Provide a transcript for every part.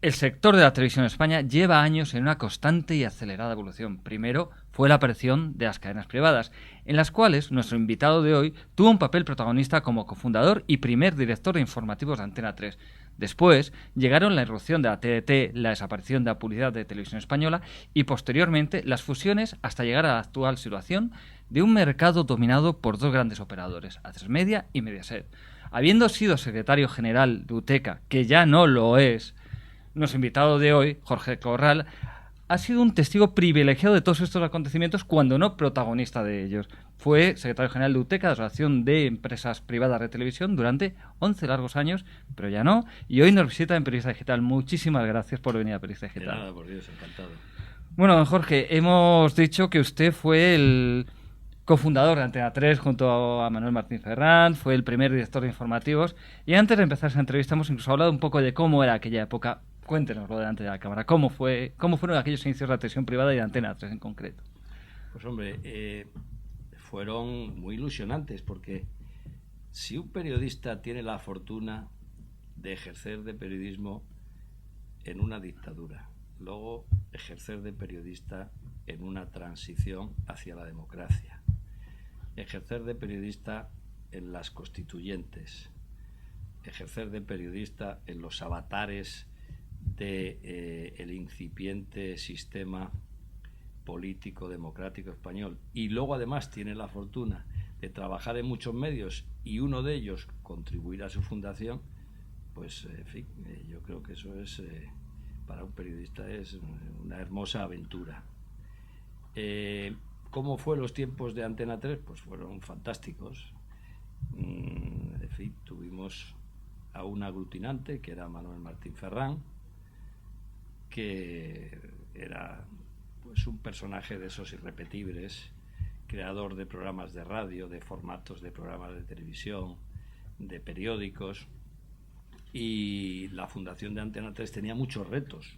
El sector de la televisión en España lleva años en una constante y acelerada evolución. Primero fue la aparición de las cadenas privadas, en las cuales nuestro invitado de hoy tuvo un papel protagonista como cofundador y primer director de informativos de Antena 3. Después llegaron la irrupción de la TDT, la desaparición de la publicidad de televisión española y posteriormente las fusiones hasta llegar a la actual situación de un mercado dominado por dos grandes operadores, Atresmedia y Mediaset. Habiendo sido secretario general de UTECA, que ya no lo es, nuestro invitado de hoy, Jorge Corral, ha sido un testigo privilegiado de todos estos acontecimientos, cuando no protagonista de ellos. Fue secretario general de UTECA, de la Asociación de Empresas Privadas de Televisión, durante 11 largos años, pero ya no. Y hoy nos visita en Periodista Digital. Muchísimas gracias por venir a Periodista Digital. De nada, por Dios, encantado. Bueno, don Jorge, hemos dicho que usted fue el cofundador de Antena 3 junto a Manuel Martín Ferrán, fue el primer director de informativos, y antes de empezar esa entrevista hemos incluso hablado un poco de cómo era aquella época. Cuéntenoslo delante de la cámara. ¿Cómo fueron aquellos inicios de la televisión privada y de Antena 3 en concreto? Pues hombre, fueron muy ilusionantes, porque si un periodista tiene la fortuna de ejercer de periodismo en una dictadura, luego ejercer de periodista en una transición hacia la democracia, ejercer de periodista en las constituyentes, ejercer de periodista en los avatares de el incipiente sistema político democrático español, y luego además tiene la fortuna de trabajar en muchos medios y uno de ellos contribuir a su fundación, pues en fin, yo creo que eso es para un periodista es una hermosa aventura. ¿Cómo fue los tiempos de Antena 3? Pues fueron fantásticos. En fin, tuvimos a un aglutinante que era Manuel Martín Ferrán, que era pues un personaje de esos irrepetibles, creador de programas de radio, de formatos de programas de televisión, de periódicos, y la fundación de Antena 3 tenía muchos retos.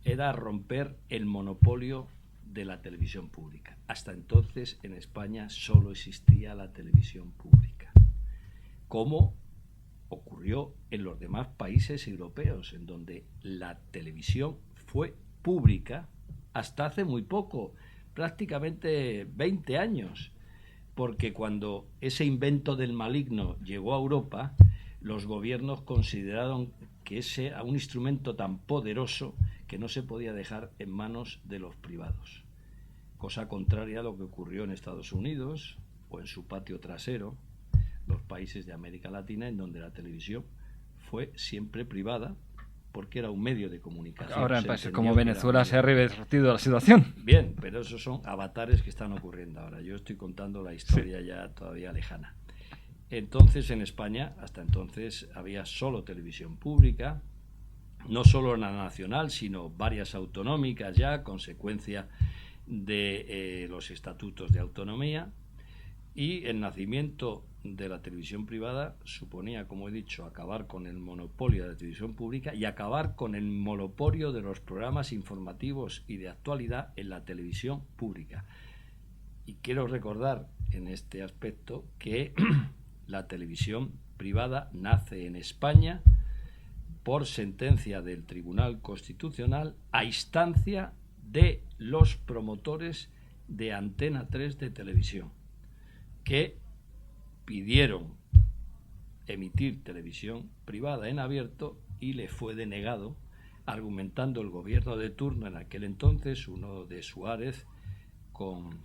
Era romper el monopolio de la televisión pública. Hasta entonces en España solo existía la televisión pública, como ocurrió en los demás países europeos, en donde la televisión fue pública hasta hace muy poco, prácticamente 20 años, porque cuando ese invento del maligno llegó a Europa, los gobiernos consideraron que ese era un instrumento tan poderoso que no se podía dejar en manos de los privados, cosa contraria a lo que ocurrió en Estados Unidos o en su patio trasero, los países de América Latina, en donde la televisión fue siempre privada porque era un medio de comunicación. Ahora en países como Venezuela se ha revertido la situación. Bien, pero esos son avatares que están ocurriendo ahora. Yo estoy contando la historia ya todavía lejana. Entonces en España, hasta entonces, había solo televisión pública, no solo la nacional, sino varias autonómicas ya, consecuencia de los estatutos de autonomía, y el nacimiento de la televisión privada suponía, como he dicho, acabar con el monopolio de la televisión pública y acabar con el monopolio de los programas informativos y de actualidad en la televisión pública. Y quiero recordar en este aspecto que la televisión privada nace en España por sentencia del Tribunal Constitucional a instancia de los promotores de Antena 3 de televisión, que pidieron emitir televisión privada en abierto y le fue denegado, argumentando el gobierno de turno en aquel entonces, uno de Suárez, con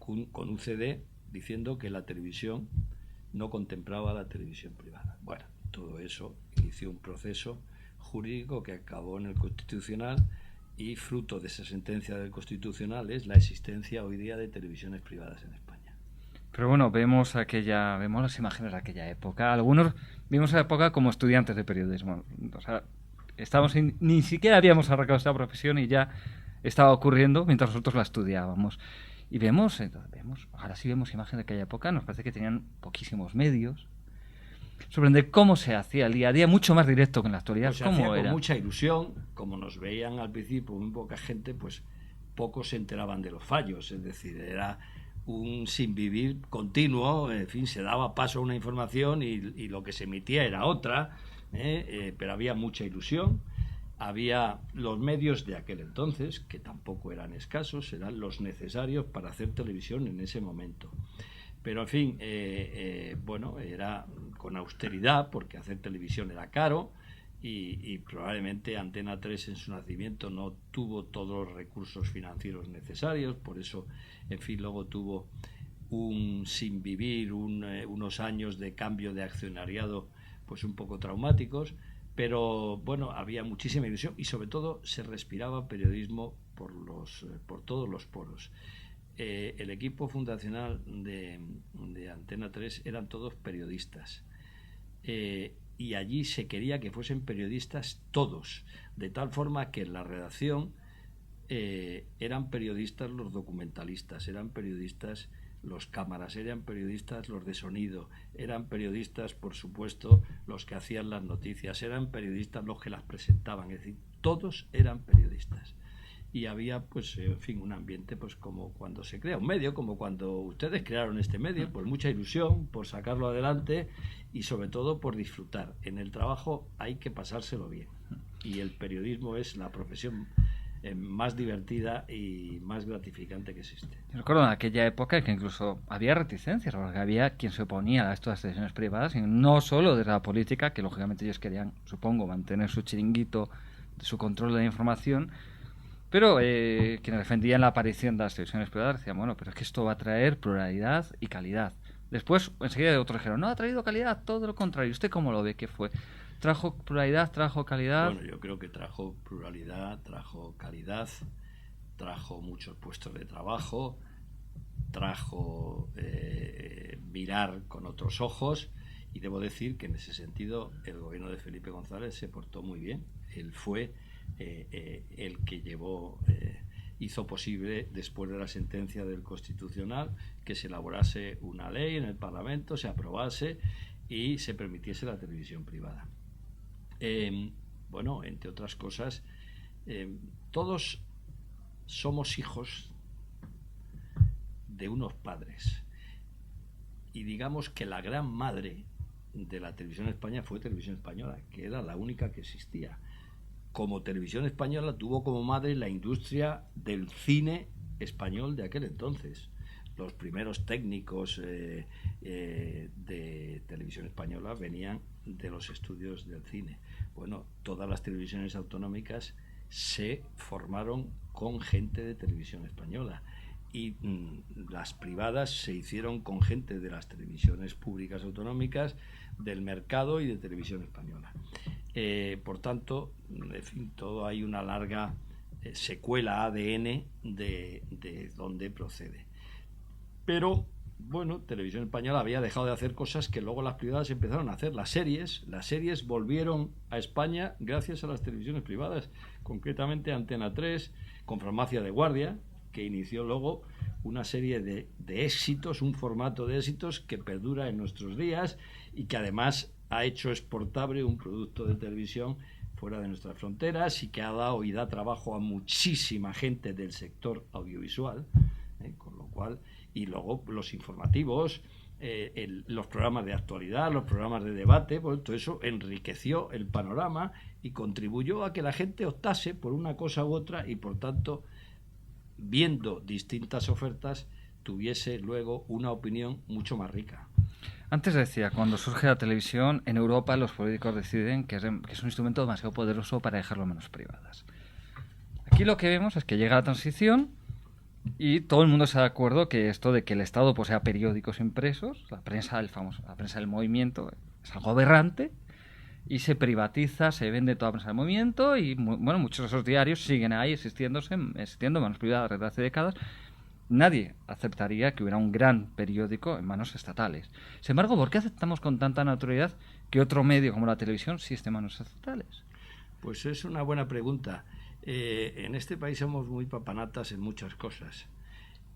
UCD, diciendo que la televisión no contemplaba la televisión privada. Bueno, todo eso inició un proceso jurídico que acabó en el Constitucional, y fruto de esa sentencia del Constitucional es la existencia hoy día de televisiones privadas en España. Pero bueno, vemos las imágenes de aquella época. Algunos vimos esa época como estudiantes de periodismo. O sea, ni siquiera habíamos arrancado esta profesión y ya estaba ocurriendo mientras nosotros la estudiábamos. Y vemos, ahora sí vemos imágenes de aquella época. Nos parece que tenían poquísimos medios. Sorprende cómo se hacía el día a día, mucho más directo que en la actualidad. Pues se ¿Cómo hacía era? Con mucha ilusión, como nos veían al principio muy poca gente, pues pocos se enteraban de los fallos. Es decir, era un sinvivir continuo, en fin, se daba paso a una información y lo que se emitía era otra, pero había mucha ilusión había los medios de aquel entonces, que tampoco eran escasos, eran los necesarios para hacer televisión en ese momento. Pero, en fin, bueno, era con austeridad, porque hacer televisión era caro, y probablemente Antena 3 en su nacimiento no tuvo todos los recursos financieros necesarios, por eso, en fin, luego tuvo sin vivir unos años de cambio de accionariado pues un poco traumáticos, pero bueno, había muchísima ilusión y sobre todo se respiraba periodismo por todos los poros. El equipo fundacional de Antena 3 eran todos periodistas, y allí se quería que fuesen periodistas todos, de tal forma que en la redacción eran periodistas los documentalistas, eran periodistas los cámaras, eran periodistas los de sonido, eran periodistas, por supuesto, los que hacían las noticias, eran periodistas los que las presentaban, es decir, todos eran periodistas. Y había, pues, en fin, un ambiente, pues, como cuando se crea un medio, como cuando ustedes crearon este medio, pues mucha ilusión por sacarlo adelante y sobre todo por disfrutar. En el trabajo hay que pasárselo bien y el periodismo es la profesión más divertida y más gratificante que existe. Yo recuerdo en aquella época que incluso había reticencias, porque había quien se oponía a estas televisiones privadas, y no solo de la política, que lógicamente ellos querían, supongo, mantener su chiringuito, su control de la información, pero quienes defendían la aparición de las televisiones privadas decían, bueno, pero es que esto va a traer pluralidad y calidad. Después, enseguida otros dijeron, no, ha traído calidad, todo lo contrario. ¿Usted cómo lo ve? ¿Qué fue? ¿Trajo pluralidad, trajo calidad? Bueno, yo creo que trajo pluralidad, trajo calidad, trajo muchos puestos de trabajo, trajo mirar con otros ojos, y debo decir que en ese sentido el gobierno de Felipe González se portó muy bien. Él fue el que hizo posible, después de la sentencia del Constitucional, que se elaborase una ley en el Parlamento, se aprobase y se permitiese la televisión privada. Bueno, entre otras cosas, todos somos hijos de unos padres, y digamos que la gran madre de la televisión española fue Televisión Española, que era la única que existía. Como Televisión Española tuvo como madre la industria del cine español de aquel entonces. Los primeros técnicos de Televisión Española venían de los estudios del cine. Bueno, todas las televisiones autonómicas se formaron con gente de Televisión Española, y las privadas se hicieron con gente de las televisiones públicas autonómicas, del mercado y de Televisión Española. Por tanto, en fin, todo hay una larga secuela ADN de donde procede. Pero, bueno, Televisión Española había dejado de hacer cosas que luego las privadas empezaron a hacer. Las series volvieron a España gracias a las televisiones privadas, concretamente Antena 3, con Farmacia de Guardia, que inició luego una serie de éxitos, un formato de éxitos que perdura en nuestros días y que además ha hecho exportable un producto de televisión fuera de nuestras fronteras, y que ha dado y da trabajo a muchísima gente del sector audiovisual, con lo cual, y luego los informativos, los programas de actualidad, los programas de debate, pues todo eso enriqueció el panorama y contribuyó a que la gente optase por una cosa u otra, y por tanto, viendo distintas ofertas, tuviese luego una opinión mucho más rica. Antes decía, cuando surge la televisión, en Europa los políticos deciden que es un instrumento demasiado poderoso para dejarlo en manos privadas. Aquí lo que vemos es que llega la transición y todo el mundo está de acuerdo que esto de que el Estado posea periódicos impresos, la prensa del movimiento, es algo aberrante, y se privatiza, se vende toda la prensa del movimiento, y bueno, muchos de esos diarios siguen ahí existiendo en manos privadas desde hace décadas. Nadie aceptaría que hubiera un gran periódico en manos estatales. Sin embargo, ¿por qué aceptamos con tanta naturalidad que otro medio como la televisión sí esté en manos estatales? Pues es una buena pregunta. En este país somos muy papanatas en muchas cosas,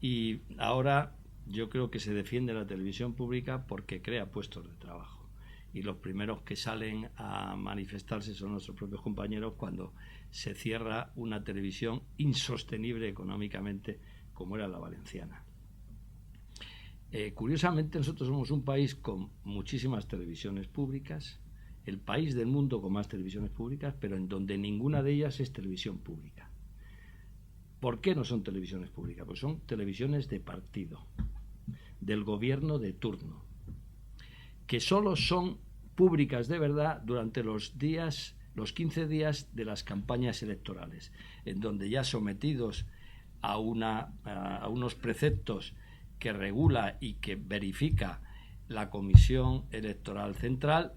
y ahora yo creo que se defiende la televisión pública porque crea puestos de trabajo, y los primeros que salen a manifestarse son nuestros propios compañeros cuando se cierra una televisión insostenible económicamente como era la valenciana. Curiosamente, nosotros somos un país con muchísimas televisiones públicas el país del mundo con más televisiones públicas, pero en donde ninguna de ellas es televisión pública. ¿Por qué no son televisiones públicas? Pues son televisiones de partido, del gobierno de turno, que solo son públicas de verdad durante los 15 días de las campañas electorales, en donde ya sometidos a unos preceptos que regula y que verifica la Comisión Electoral Central,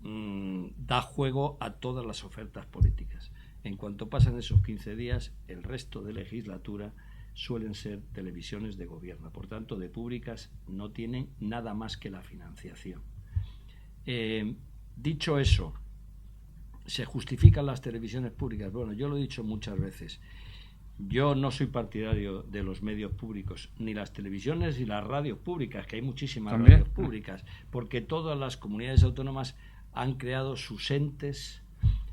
da juego a todas las ofertas políticas. En cuanto pasan esos 15 días, el resto de legislatura suelen ser televisiones de gobierno. Por tanto, de públicas no tienen nada más que la financiación. Dicho eso, ¿se justifican las televisiones públicas? Bueno, yo lo he dicho muchas veces. Yo no soy partidario de los medios públicos, ni las televisiones ni las radios públicas, que hay muchísimas radios públicas, porque todas las comunidades autónomas han creado sus entes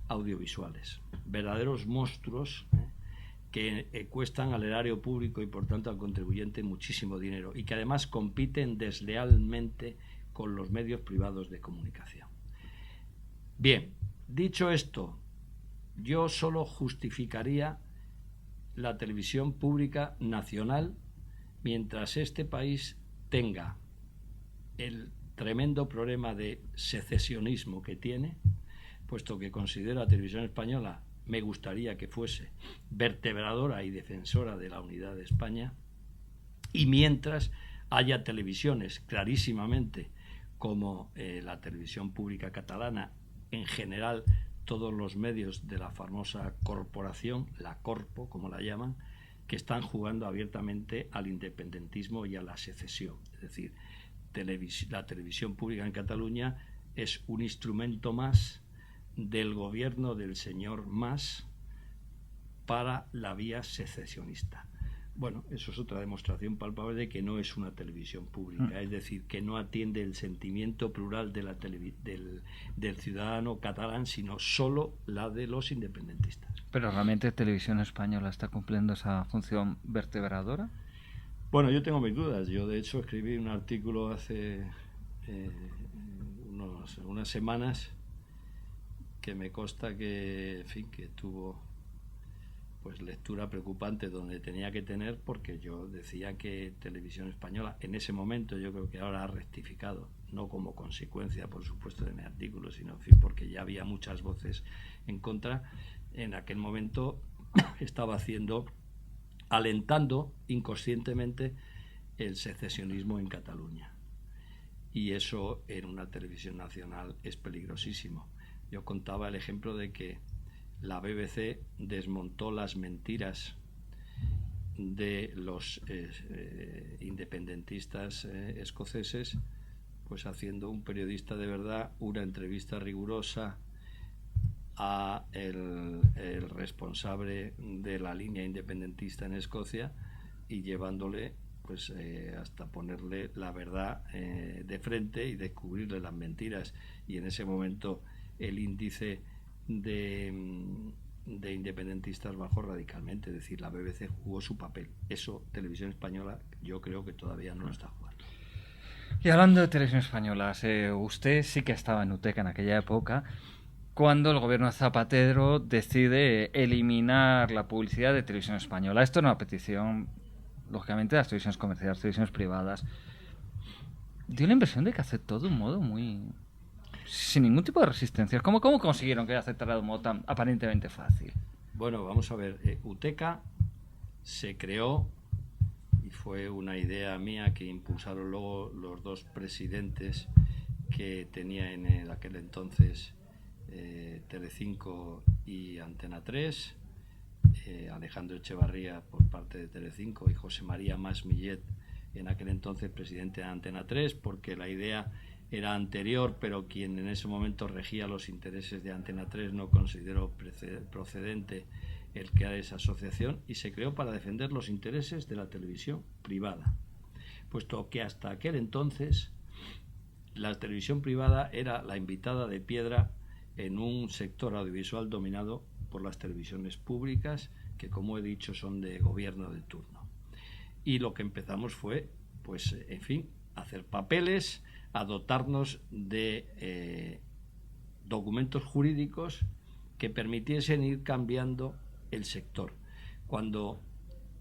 audiovisuales, verdaderos monstruos que cuestan al erario público y por tanto al contribuyente muchísimo dinero, y que además compiten deslealmente con los medios privados de comunicación. Bien, dicho esto, yo solo justificaría la televisión pública nacional mientras este país tenga el tremendo problema de secesionismo que tiene, puesto que considero la televisión española, me gustaría que fuese vertebradora y defensora de la unidad de España, y mientras haya televisiones clarísimamente como la televisión pública catalana, en general todos los medios de la famosa corporación, la Corpo, como la llaman, que están jugando abiertamente al independentismo y a la secesión. Es decir, la televisión pública en Cataluña es un instrumento más del gobierno del señor Mas para la vía secesionista. Bueno, eso es otra demostración palpable de que no es una televisión pública, es decir, que no atiende el sentimiento plural de del ciudadano catalán, sino solo la de los independentistas. ¿Pero realmente Televisión Española está cumpliendo esa función vertebradora? Bueno, yo tengo mis dudas. Yo, de hecho, escribí un artículo hace unas semanas que me consta que, en fin, que tuvo pues lectura preocupante donde tenía que tener, porque yo decía que Televisión Española, en ese momento, yo creo que ahora ha rectificado, no como consecuencia, por supuesto, de mi artículo, sino, en fin, porque ya había muchas voces en contra. En aquel momento estaba alentando inconscientemente el secesionismo en Cataluña, y eso en una televisión nacional es peligrosísimo. Yo contaba el ejemplo de que la BBC desmontó las mentiras de los independentistas escoceses, pues haciendo un periodista de verdad una entrevista rigurosa a el responsable de la línea independentista en Escocia, y llevándole pues hasta ponerle la verdad de frente y descubrirle las mentiras. Y en ese momento el índice de independentistas bajó radicalmente. Es decir, la BBC jugó su papel. Eso Televisión Española yo creo que todavía no lo está jugando. Y hablando de Televisión Española, usted sí que estaba en UTECA en aquella época, cuando el gobierno de Zapatero decide eliminar la publicidad de Televisión Española. Esto es una petición, lógicamente, de las televisiones comerciales, televisiones privadas. Dio la impresión de que aceptó de un modo muy... sin ningún tipo de resistencia. ¿Cómo consiguieron que aceptara de un modo tan aparentemente fácil? Bueno, vamos a ver. UTECA se creó, y fue una idea mía que impulsaron luego los dos presidentes que tenía en aquel entonces Telecinco y Antena 3, Alejandro Echevarría por parte de Telecinco y José María Mas Millet, en aquel entonces presidente de Antena 3, porque la idea era anterior, pero quien en ese momento regía los intereses de Antena 3 no consideró procedente el crear esa asociación, y se creó para defender los intereses de la televisión privada, puesto que hasta aquel entonces la televisión privada era la invitada de piedra en un sector audiovisual dominado por las televisiones públicas, que, como he dicho, son de gobierno de turno. Y lo que empezamos fue, pues, en fin, hacer papeles, a dotarnos de documentos jurídicos que permitiesen ir cambiando el sector. Cuando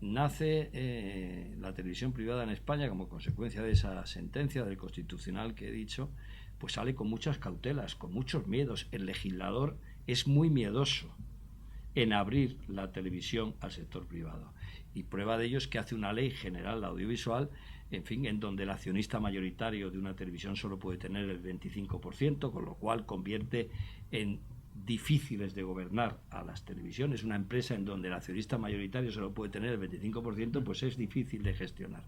nace la televisión privada en España como consecuencia de esa sentencia del Constitucional que he dicho, pues sale con muchas cautelas, con muchos miedos. El legislador es muy miedoso en abrir la televisión al sector privado. Y prueba de ello es que hace una ley general audiovisual, en fin, en donde el accionista mayoritario de una televisión solo puede tener el 25%, con lo cual convierte en difíciles de gobernar a las televisiones. Una empresa en donde el accionista mayoritario solo puede tener el 25%, pues es difícil de gestionar.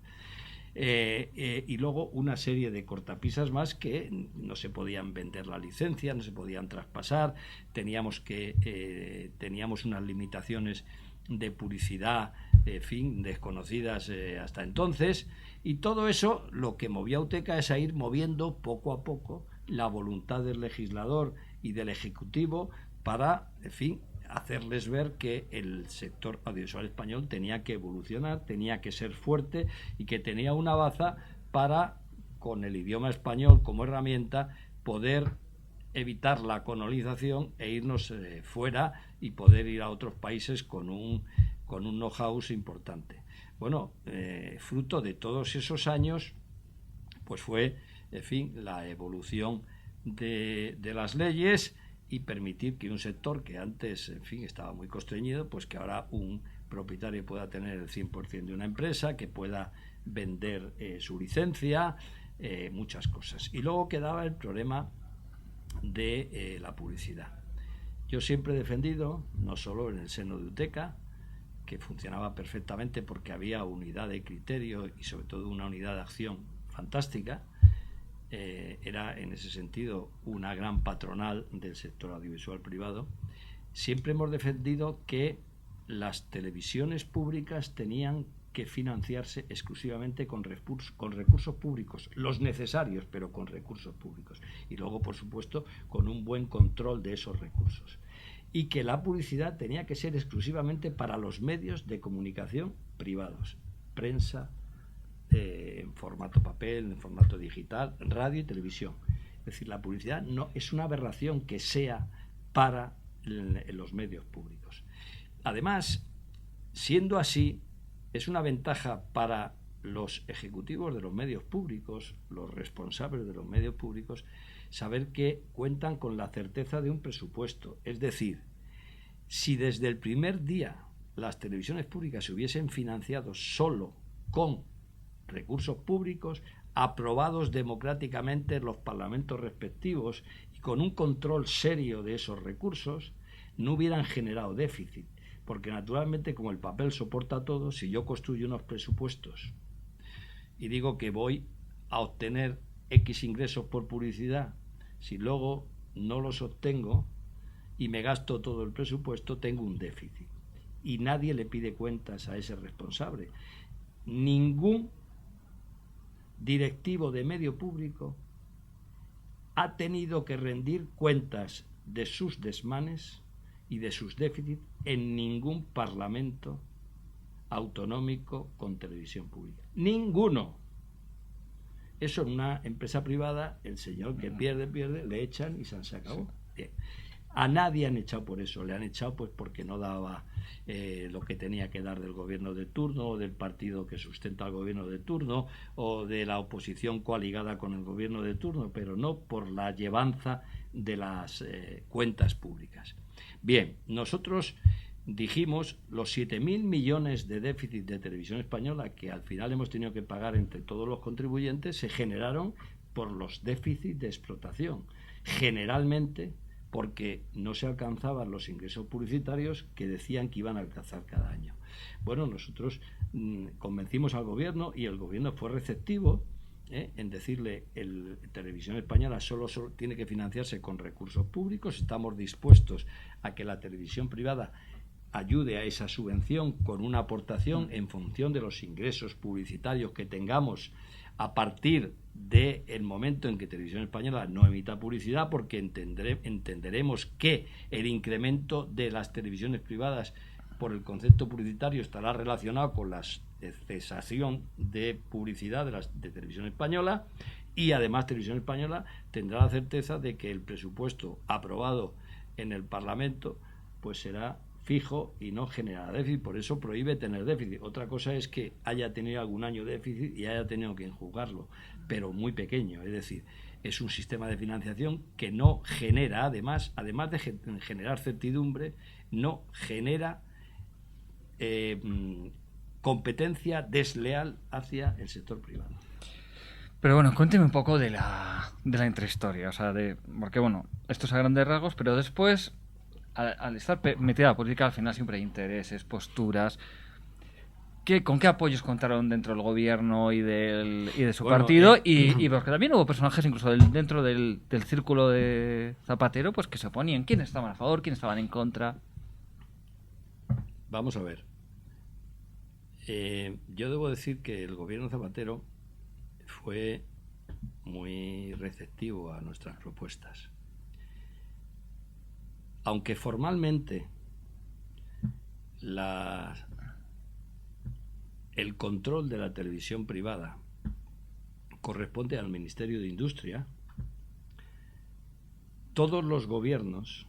Y luego una serie de cortapisas más que no se podían vender la licencia, no se podían traspasar, teníamos unas limitaciones de publicidad, en fin, desconocidas hasta entonces, y todo eso lo que movía a UTECA es a ir moviendo poco a poco la voluntad del legislador y del ejecutivo para, en fin, hacerles ver que el sector audiovisual español tenía que evolucionar, tenía que ser fuerte y que tenía una baza para, con el idioma español como herramienta, poder evitar la colonización e irnos fuera y poder ir a otros países con un know-how importante. Bueno, fruto de todos esos años, pues fue, en fin, la evolución de las leyes y permitir que un sector que antes, en fin, estaba muy constreñido, pues que ahora un propietario pueda tener el 100% de una empresa, que pueda vender su licencia, muchas cosas. Y luego quedaba el problema de la publicidad. Yo siempre he defendido, no solo en el seno de UTECA, que funcionaba perfectamente porque había unidad de criterio y sobre todo una unidad de acción fantástica, era en ese sentido una gran patronal del sector audiovisual privado. Siempre hemos defendido que las televisiones públicas tenían que financiarse exclusivamente con recursos públicos, los necesarios, pero con recursos públicos. Y luego, por supuesto, con un buen control de esos recursos. Y que la publicidad tenía que ser exclusivamente para los medios de comunicación privados, prensa, en formato papel, en formato digital, radio y televisión. Es decir, la publicidad no es una aberración que sea para los medios públicos. Además, siendo así, es una ventaja para los ejecutivos de los medios públicos, los responsables de los medios públicos, saber que cuentan con la certeza de un presupuesto. Es decir, si desde el primer día las televisiones públicas se hubiesen financiado solo con recursos públicos aprobados democráticamente en los parlamentos respectivos y con un control serio de esos recursos, no hubieran generado déficit, porque naturalmente, como el papel soporta todo, si yo construyo unos presupuestos y digo que voy a obtener X ingresos por publicidad, si luego no los obtengo y me gasto todo el presupuesto, tengo un déficit y nadie le pide cuentas a ese responsable. Ningún directivo de medio público ha tenido que rendir cuentas de sus desmanes y de sus déficits en ningún parlamento autonómico con televisión pública. Ninguno. Eso en una empresa privada, el señor que pierde, le echan y se acabó. Bien. A nadie han echado por eso, le han echado pues porque no daba lo que tenía que dar del gobierno de turno o del partido que sustenta al gobierno de turno o de la oposición coaligada con el gobierno de turno, pero no por la llevanza de las cuentas públicas. Bien, nosotros dijimos los 7.000 millones de déficit de Televisión Española que al final hemos tenido que pagar entre todos los contribuyentes se generaron por los déficits de explotación, generalmente porque no se alcanzaban los ingresos publicitarios que decían que iban a alcanzar cada año. Bueno, nosotros convencimos al gobierno y el gobierno fue receptivo en decirle el Televisión Española solo tiene que financiarse con recursos públicos, estamos dispuestos a que la televisión privada ayude a esa subvención con una aportación en función de los ingresos publicitarios que tengamos a partir del momento en que Televisión Española no emita publicidad, porque entenderemos que el incremento de las televisiones privadas por el concepto publicitario estará relacionado con la cesación de publicidad de Televisión Española Y además Televisión Española tendrá la certeza de que el presupuesto aprobado en el Parlamento pues será fijo y no generará déficit, por eso prohíbe tener déficit. Otra cosa es que haya tenido algún año de déficit y haya tenido que enjugarlo, pero muy pequeño, es decir, es un sistema de financiación que no genera, además de generar certidumbre, no genera competencia desleal hacia el sector privado. Pero bueno, cuénteme un poco de la intrahistoria, o sea, porque bueno, esto es a grandes rasgos, pero después, al estar metida la política, al final siempre hay intereses, posturas. ¿Con qué apoyos contaron dentro del gobierno y de su partido? Y porque también hubo personajes incluso dentro del círculo de Zapatero pues que se oponían. ¿Quiénes estaban a favor? ¿Quiénes estaban en contra? Vamos a ver. Yo debo decir que el gobierno Zapatero fue muy receptivo a nuestras propuestas. Aunque formalmente el control de la televisión privada corresponde al Ministerio de Industria, todos los gobiernos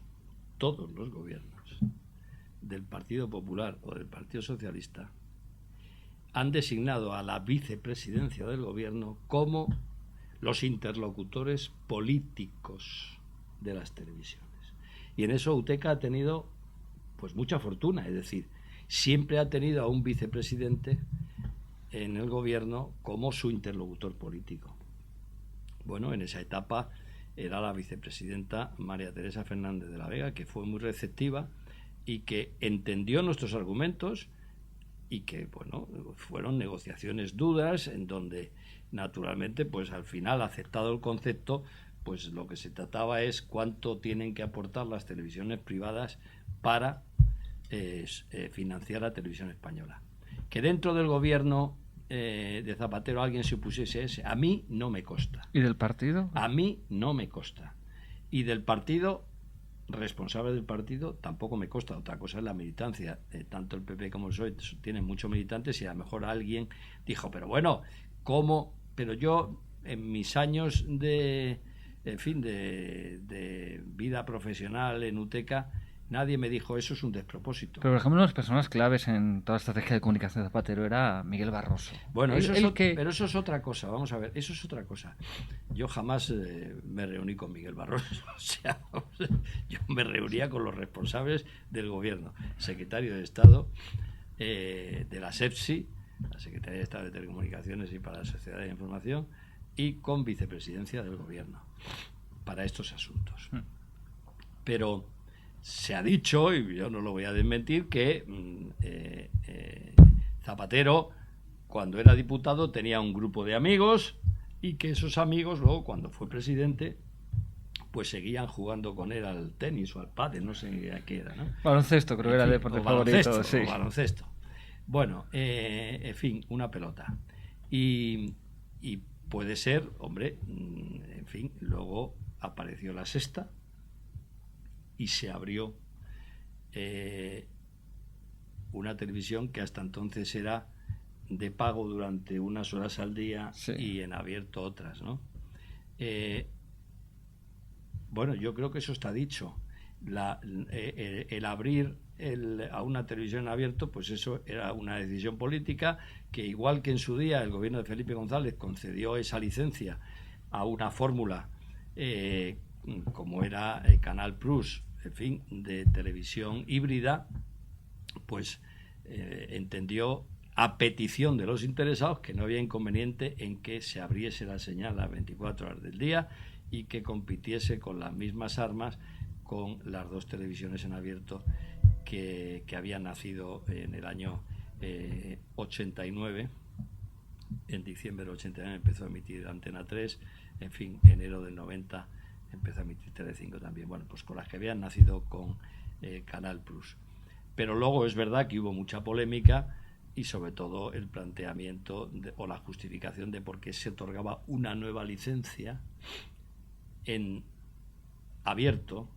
del Partido Popular o del Partido Socialista han designado a la vicepresidencia del gobierno como los interlocutores políticos de las televisiones. Y en eso UTECA ha tenido pues mucha fortuna, es decir, siempre ha tenido a un vicepresidente en el gobierno como su interlocutor político. Bueno, en esa etapa era la vicepresidenta María Teresa Fernández de la Vega, que fue muy receptiva y que entendió nuestros argumentos y que, bueno, fueron negociaciones duras en donde, naturalmente, pues al final, aceptado el concepto, pues lo que se trataba es cuánto tienen que aportar las televisiones privadas para financiar la televisión española. Que dentro del gobierno de Zapatero alguien se opusiese a ese, a mí no me consta. ¿Y del partido? A mí no me consta. Y del partido, responsable del partido, tampoco me consta. Otra cosa es la militancia. Tanto el PP como el PSOE tienen muchos militantes y a lo mejor alguien dijo, pero bueno, ¿cómo? Pero yo, en mis años de vida profesional en UTECA, nadie me dijo, eso es un despropósito. Pero, por ejemplo, una de las personas claves en toda la estrategia de comunicación de Zapatero era Miguel Barroso. Bueno, pero eso es otra cosa, vamos a ver, eso es otra cosa. Yo jamás me reuní con Miguel Barroso, o sea, yo me reunía con los responsables del gobierno, secretario de Estado de la SEPSI, la Secretaría de Estado de Telecomunicaciones y para la Sociedad de Información, y con vicepresidencia del gobierno para estos asuntos. Pero se ha dicho, y yo no lo voy a desmentir, que Zapatero, cuando era diputado, tenía un grupo de amigos y que esos amigos luego, cuando fue presidente, pues seguían jugando con él al tenis o al pádel, no sé a qué era, ¿no? Baloncesto, creo que era el deporte favorito. Sí. O baloncesto. Bueno, en fin, una pelota. Y puede ser, hombre, en fin, luego apareció La Sexta y se abrió una televisión que hasta entonces era de pago durante unas horas al día, sí, y en abierto otras, ¿no? Bueno, yo creo que eso está dicho. El abrir a una televisión abierto, pues eso era una decisión política que, igual que en su día el gobierno de Felipe González concedió esa licencia a una fórmula como era el Canal Plus, en fin, de televisión híbrida, pues entendió, a petición de los interesados, que no había inconveniente en que se abriese la señal a 24 horas del día y que compitiese con las mismas armas con las dos televisiones en abierto que habían nacido en el año 89. En diciembre del 89 empezó a emitir Antena 3, en fin, enero del 90 empezó a emitir Telecinco también. Bueno, pues con las que habían nacido con Canal Plus. Pero luego es verdad que hubo mucha polémica y sobre todo el planteamiento o la justificación de por qué se otorgaba una nueva licencia en abierto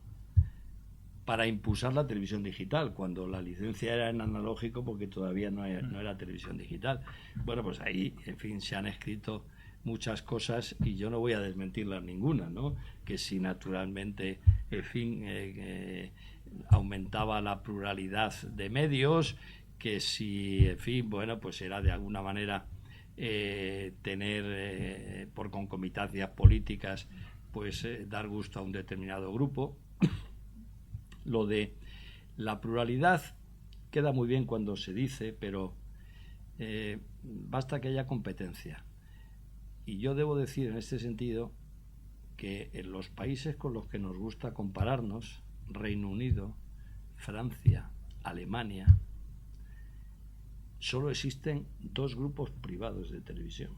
para impulsar la televisión digital, cuando la licencia era en analógico porque todavía no era televisión digital. Bueno, pues ahí, en fin, se han escrito muchas cosas y yo no voy a desmentirlas ninguna, ¿no? Que si naturalmente, en fin, aumentaba la pluralidad de medios, que si, en fin, bueno, pues era de alguna manera tener por concomitancias políticas, pues dar gusto a un determinado grupo. Lo de la pluralidad queda muy bien cuando se dice, pero basta que haya competencia. Y yo debo decir en este sentido que en los países con los que nos gusta compararnos, Reino Unido, Francia, Alemania, solo existen 2 grupos privados de televisión,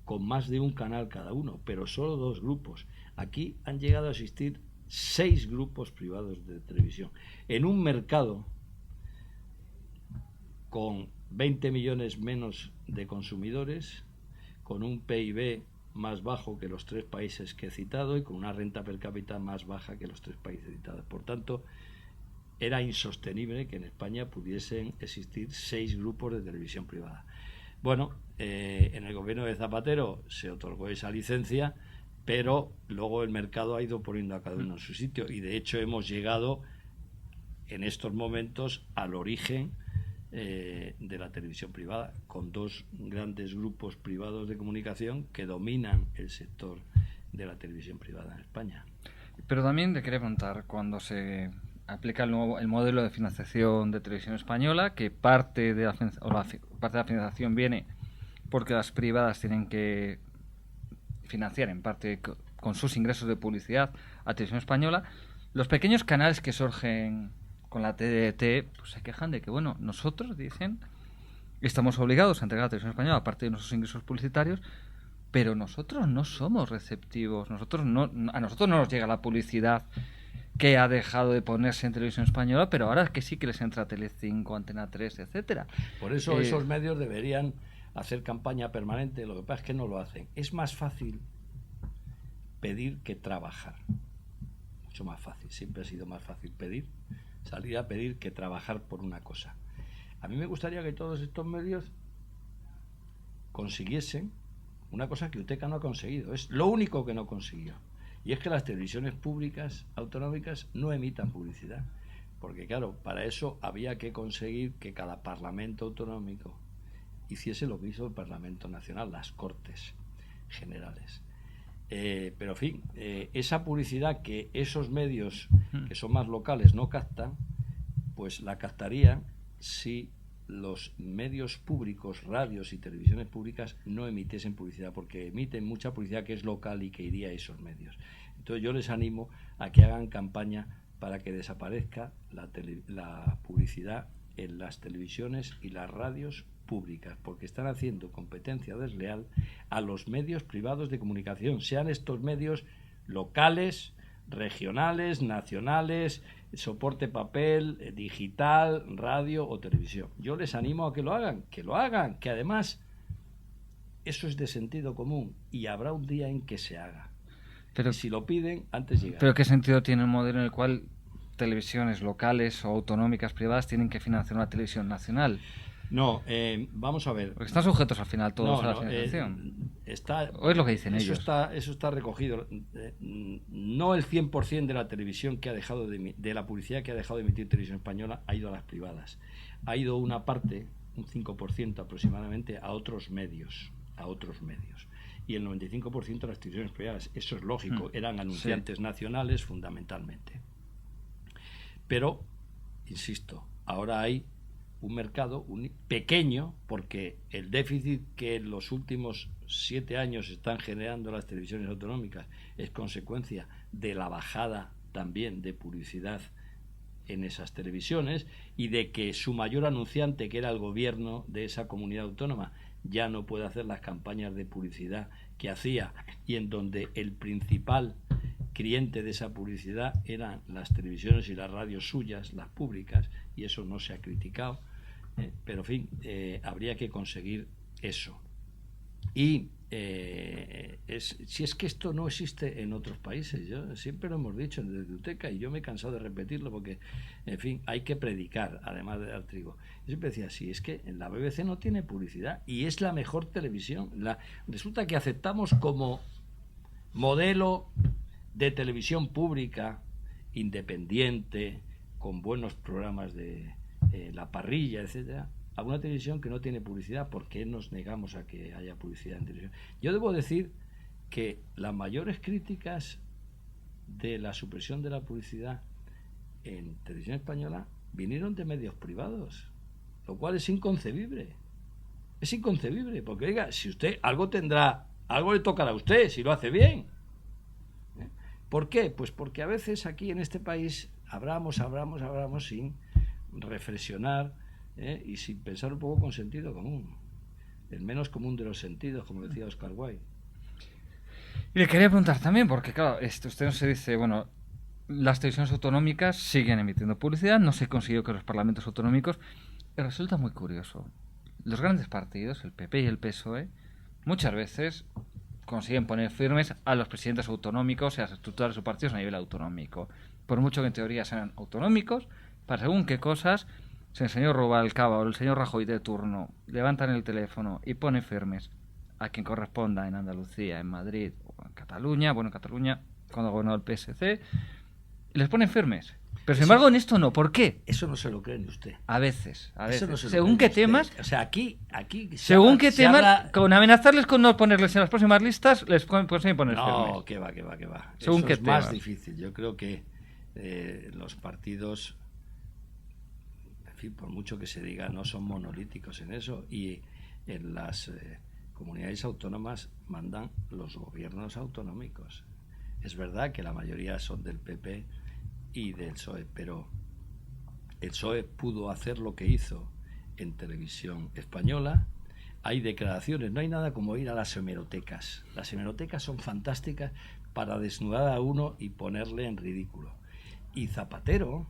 con más de un canal cada uno, pero solo 2 grupos. Aquí han llegado a existir 6 grupos privados de televisión, en un mercado con 20 millones menos de consumidores, con un PIB más bajo que los 3 países que he citado y con una renta per cápita más baja que los 3 países citados. Por tanto, era insostenible que en España pudiesen existir 6 grupos de televisión privada. Bueno, en el gobierno de Zapatero se otorgó esa licencia, pero luego el mercado ha ido poniendo a cada uno en su sitio y de hecho hemos llegado en estos momentos al origen de la televisión privada, con 2 grandes grupos privados de comunicación que dominan el sector de la televisión privada en España. Pero también le quería preguntar, cuando se aplica el modelo de financiación de televisión española, que parte de la financiación viene porque las privadas tienen que financiar en parte con sus ingresos de publicidad a televisión española, los pequeños canales que surgen con la TDT pues se quejan de que, bueno, nosotros, dicen, estamos obligados a entregar a la televisión española aparte de nuestros ingresos publicitarios, pero nosotros no somos receptivos, a nosotros no nos llega la publicidad que ha dejado de ponerse en televisión española, pero ahora es que sí que les entra Telecinco, Antena 3, etcétera. Por eso esos medios deberían hacer campaña permanente, lo que pasa es que no lo hacen. Es más fácil pedir que trabajar, mucho más fácil, siempre ha sido más fácil salir a pedir que trabajar por una cosa. A mí me gustaría que todos estos medios consiguiesen una cosa que UTECA no ha conseguido, es lo único que no consiguió, y es que las televisiones públicas autonómicas no emitan publicidad, porque claro, para eso había que conseguir que cada parlamento autonómico hiciese lo que hizo el Parlamento Nacional, las Cortes Generales. Pero en fin, esa publicidad que esos medios que son más locales no captan, pues la captarían si los medios públicos, radios y televisiones públicas no emitiesen publicidad, porque emiten mucha publicidad que es local y que iría a esos medios. Entonces yo les animo a que hagan campaña para que desaparezca la publicidad en las televisiones y las radios públicas, porque están haciendo competencia desleal a los medios privados de comunicación, sean estos medios locales, regionales, nacionales, soporte papel, digital, radio o televisión. Yo les animo a que lo hagan, que además eso es de sentido común y habrá un día en que se haga. Pero y si lo piden, antes llegará. ¿Pero qué sentido tiene un modelo en el cual televisiones locales o autonómicas privadas tienen que financiar una televisión nacional? No, vamos a ver. Porque están sujetos al final todos a la financiación. ¿O es lo que dicen ellos? Eso está recogido. No el 100% de la televisión que ha dejado de la publicidad que ha dejado de emitir Televisión Española ha ido a las privadas. Ha ido una parte, un 5% aproximadamente, a otros medios. Y el 95% a las televisiones privadas. Eso es lógico. Eran anunciantes nacionales fundamentalmente. Pero, insisto, ahora hay un mercado pequeño, porque el déficit que en los últimos 7 años están generando las televisiones autonómicas es consecuencia de la bajada también de publicidad en esas televisiones y de que su mayor anunciante, que era el gobierno de esa comunidad autónoma, ya no puede hacer las campañas de publicidad que hacía, y en donde el principal cliente de esa publicidad eran las televisiones y las radios suyas, las públicas, y eso no se ha criticado. Pero en fin, habría que conseguir eso. Y si es que esto no existe en otros países, yo siempre lo hemos dicho desde UTECA y yo me he cansado de repetirlo porque, en fin, hay que predicar, además de dar trigo. Yo siempre decía, sí, es que en la BBC no tiene publicidad y es la mejor televisión. Resulta que aceptamos como modelo de televisión pública, independiente, con buenos programas de La Parrilla, etcétera, a una televisión que no tiene publicidad. ¿Por qué nos negamos a que haya publicidad en televisión? Yo debo decir que las mayores críticas de la supresión de la publicidad en televisión española vinieron de medios privados, lo cual es inconcebible. Es inconcebible, porque diga, si usted algo tendrá, algo le tocará a usted, si lo hace bien. ¿Por qué? Pues porque a veces aquí en este país hablamos sin reflexionar, y sin pensar un poco con sentido común. El menos común de los sentidos, como decía Oscar Wilde. Y le quería preguntar también, porque claro, usted no se dice, bueno, las televisiones autonómicas siguen emitiendo publicidad, no se consiguió que los parlamentos autonómicos, y resulta muy curioso. Los grandes partidos, el PP y el PSOE, muchas veces consiguen poner firmes a los presidentes autonómicos y a las estructuras de sus partidos a nivel autonómico. Por mucho que en teoría sean autonómicos, para según qué cosas, si el señor Rubalcaba o el señor Rajoy de turno levantan el teléfono y ponen firmes a quien corresponda en Andalucía, en Madrid o en Cataluña, bueno, en Cataluña, cuando gobernó el PSC, les ponen firmes. Pero sin embargo en esto no. ¿Por qué? Eso no se lo cree ni usted. A veces. Eso no se lo según qué cree temas. usted. O sea, aquí según qué temas, con amenazarles con no ponerles en las próximas listas, les pueden poner firmes. No, que va. Según eso qué es temas. Más difícil. Yo creo que los partidos, en fin, por mucho que se diga, no son monolíticos en eso, y en las comunidades autónomas mandan los gobiernos autonómicos. Es verdad que la mayoría son del PP y del PSOE, pero el PSOE pudo hacer lo que hizo en televisión española. Hay declaraciones, no hay nada como ir a las hemerotecas. Las hemerotecas son fantásticas para desnudar a uno y ponerle en ridículo. Y Zapatero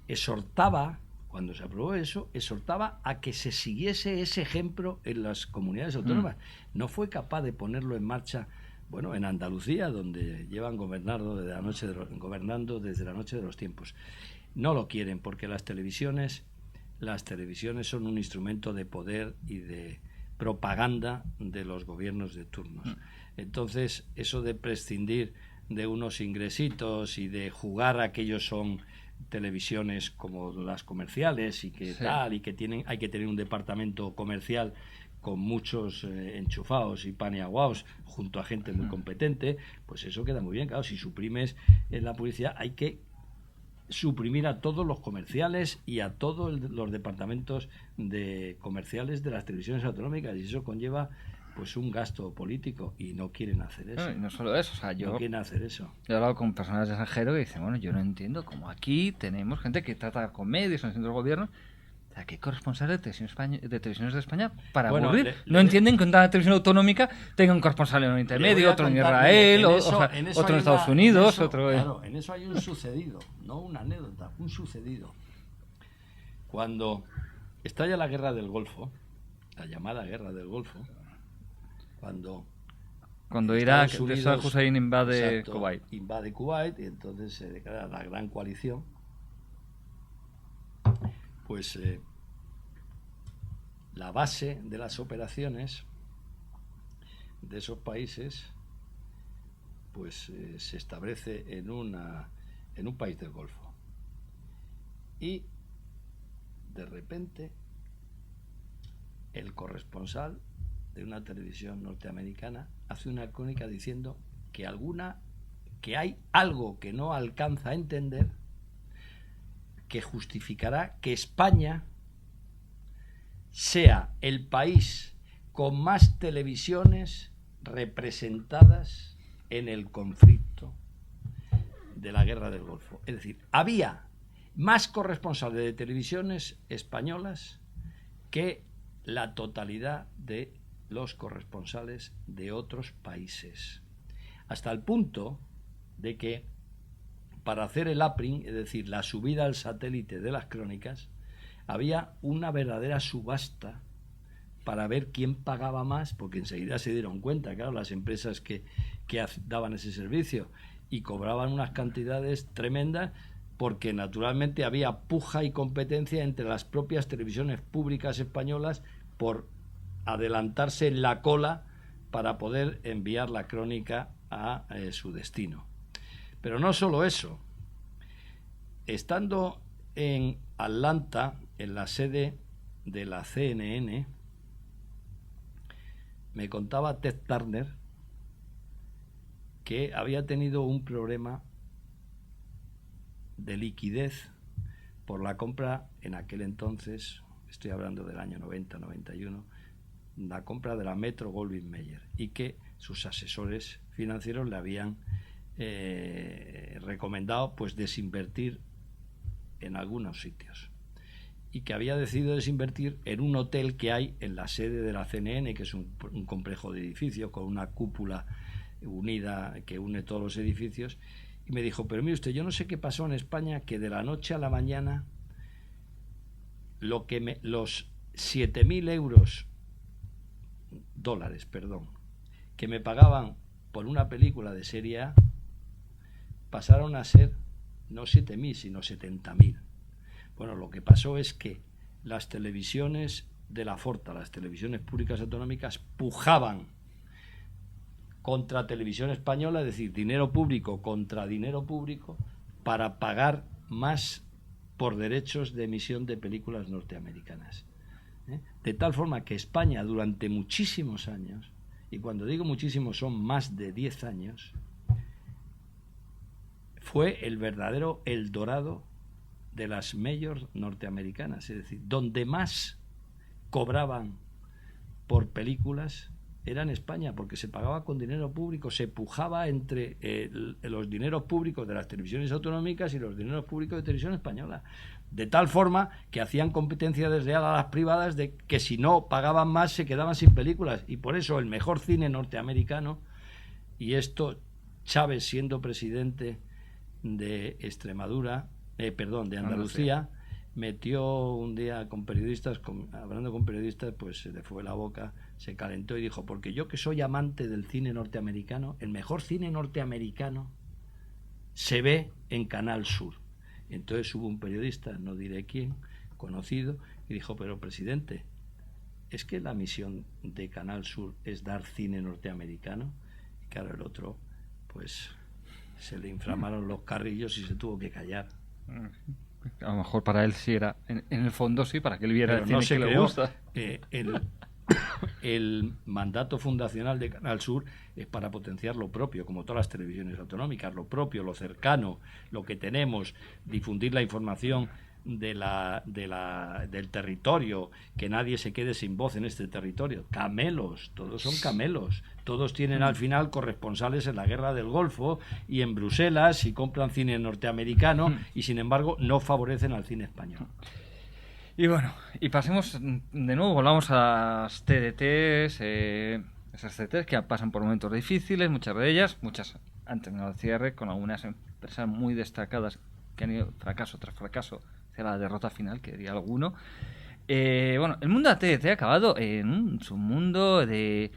exhortaba, cuando se aprobó eso, exhortaba a que se siguiese ese ejemplo en las comunidades autónomas. No fue capaz de ponerlo en marcha, bueno, en Andalucía, donde llevan gobernando desde la noche de los tiempos. No lo quieren porque las televisiones son un instrumento de poder y de propaganda de los gobiernos de turnos. Entonces, eso de prescindir de unos ingresitos y de jugar a que ellos son televisiones como las comerciales y que tal, y que hay que tener un departamento comercial con muchos enchufados y paniaguaos junto a gente muy competente, pues eso queda muy bien. Claro, si suprimes la publicidad, hay que suprimir a todos los comerciales y a todos los departamentos comerciales de las televisiones autonómicas, y eso conlleva pues un gasto político, y no quieren hacer eso. No solo eso, o sea, no quieren hacer eso. Yo he hablado con personas de extranjero que dicen, bueno, yo no entiendo cómo aquí tenemos gente que trata con medios, en los gobiernos, o sea, que hay corresponsales de televisiones de España para aburrir. No entienden que una televisión autonómica tenga un corresponsal en Oriente Medio, otro en Israel, otro en Estados Unidos, otro... Claro, en eso hay un sucedido, no una anécdota, un sucedido. Cuando estalla la guerra del Golfo, la llamada guerra del Golfo, cuando Irak, Saddam Hussein invade Kuwait. Invade Kuwait, y entonces se declara la gran coalición, pues la base de las operaciones de esos países pues se establece en un país del Golfo. Y de repente el corresponsal de una televisión norteamericana hace una crónica diciendo que hay algo que no alcanza a entender, que justificará que España sea el país con más televisiones representadas en el conflicto de la guerra del Golfo. Es decir, había más corresponsales de televisiones españolas que la totalidad de los corresponsales de otros países, hasta el punto de que para hacer el uplink, es decir, la subida al satélite de las crónicas, había una verdadera subasta para ver quién pagaba más, porque enseguida se dieron cuenta, claro, las empresas que que daban ese servicio y cobraban unas cantidades tremendas porque naturalmente había puja y competencia entre las propias televisiones públicas españolas por adelantarse en la cola para poder enviar la crónica a su destino. Pero no solo eso. Estando en Atlanta, en la sede de la CNN, me contaba Ted Turner que había tenido un problema de liquidez por la compra en aquel entonces, estoy hablando del año 90-91, la compra de la Metro-Goldwyn-Mayer, y que sus asesores financieros le habían recomendado pues desinvertir en algunos sitios, y que había decidido desinvertir en un hotel que hay en la sede de la CNN, que es un complejo de edificios con una cúpula unida que une todos los edificios. Y me dijo, pero mire usted, yo no sé qué pasó en España, que de la noche a la mañana los 7.000 dólares, que me pagaban por una película de serie A, pasaron a ser no 7.000, sino 70.000. Bueno, lo que pasó es que las televisiones de la Forta, las televisiones públicas autonómicas, pujaban contra Televisión Española, es decir, dinero público contra dinero público, para pagar más por derechos de emisión de películas norteamericanas. De tal forma que España durante muchísimos años, y cuando digo muchísimos son más de 10 años, fue el verdadero Eldorado de las majors norteamericanas, es decir, donde más cobraban por películas era en España, porque se pagaba con dinero público, se pujaba entre los dineros públicos de las televisiones autonómicas y los dineros públicos de Televisión Española, de tal forma que hacían competencia desleal a las privadas, de que si no pagaban más se quedaban sin películas. Y por eso el mejor cine norteamericano, y esto Chávez siendo presidente de de Andalucía, metió un día con periodistas, hablando con periodistas, pues se le fue la boca, se calentó y dijo, porque yo que soy amante del cine norteamericano, el mejor cine norteamericano se ve en Canal Sur. Entonces hubo un periodista, no diré quién, conocido, y dijo, pero presidente, ¿es que la misión de Canal Sur es dar cine norteamericano? Y claro, el otro, pues se le inflamaron los carrillos y se tuvo que callar. A lo mejor para él sí era, en el fondo sí, para que él viera pero el cine que le gusta. El mandato fundacional de Canal Sur es para potenciar lo propio, como todas las televisiones autonómicas, lo propio, lo cercano, lo que tenemos, difundir la información del territorio, que nadie se quede sin voz en este territorio. Camelos, todos son camelos, todos tienen al final corresponsales en la guerra del Golfo y en Bruselas, y compran cine norteamericano y sin embargo no favorecen al cine español. Y bueno, y pasemos de nuevo, volvamos a las TDTs, esas TDTs que pasan por momentos difíciles, muchas de ellas, muchas han terminado el cierre, con algunas empresas muy destacadas que han ido fracaso tras fracaso hacia la derrota final, que diría alguno. Bueno, el mundo de la TDT ha acabado en un submundo de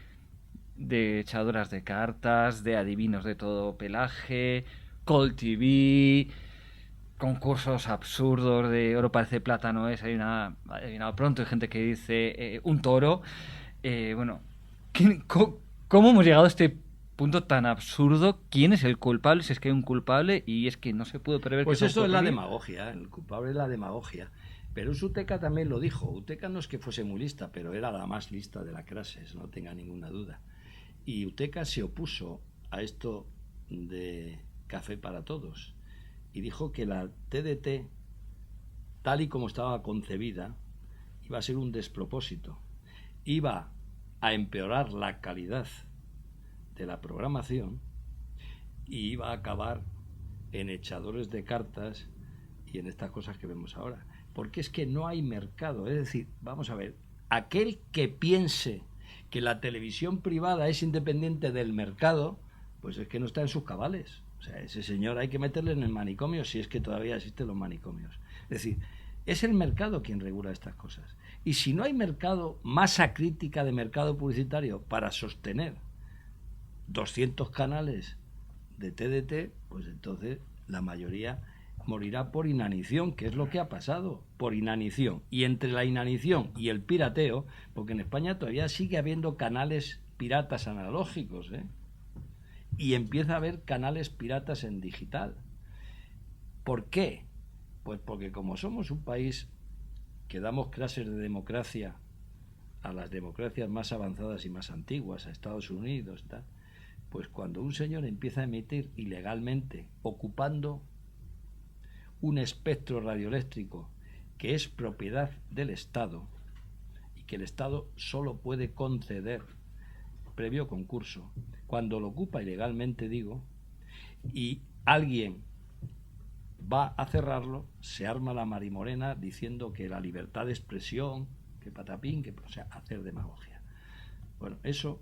echadoras de cartas, de adivinos de todo pelaje, Call TV, concursos absurdos de oro parece plátano es, hay adivinado pronto, hay gente que dice un toro. Bueno, ¿cómo hemos llegado a este punto tan absurdo? ¿Quién es el culpable? Si es que hay un culpable, y es que no se puede prever. Pues eso es la demagogia, el culpable es la demagogia. Pero Uteca también lo dijo. Uteca no es que fuese muy lista, pero era la más lista de la clase, no tenga ninguna duda. Y Uteca se opuso a esto de café para todos y dijo que la TDT, tal y como estaba concebida, iba a ser un despropósito, iba a empeorar la calidad de la programación y iba a acabar en echadores de cartas y en estas cosas que vemos ahora, porque es que no hay mercado. Es decir, vamos a ver, aquel que piense que la televisión privada es independiente del mercado, pues es que no está en sus cabales. O sea, ese señor hay que meterle en el manicomio, si es que todavía existen los manicomios. Es decir, es el mercado quien regula estas cosas. Y si no hay mercado, masa crítica de mercado publicitario para sostener 200 canales de TDT, pues entonces la mayoría morirá por inanición, que es lo que ha pasado, por inanición. Y entre la inanición y el pirateo, porque en España todavía sigue habiendo canales piratas analógicos, ¿eh? Y empieza a haber canales piratas en digital. ¿Por qué? Pues porque como somos un país que damos clases de democracia a las democracias más avanzadas y más antiguas, a Estados Unidos, tal, pues cuando un señor empieza a emitir ilegalmente, ocupando un espectro radioeléctrico que es propiedad del Estado y que el Estado solo puede conceder previo concurso, cuando lo ocupa ilegalmente, digo, y alguien va a cerrarlo, se arma la marimorena diciendo que la libertad de expresión, que patapín, que, o sea, hacer demagogia. Bueno, eso,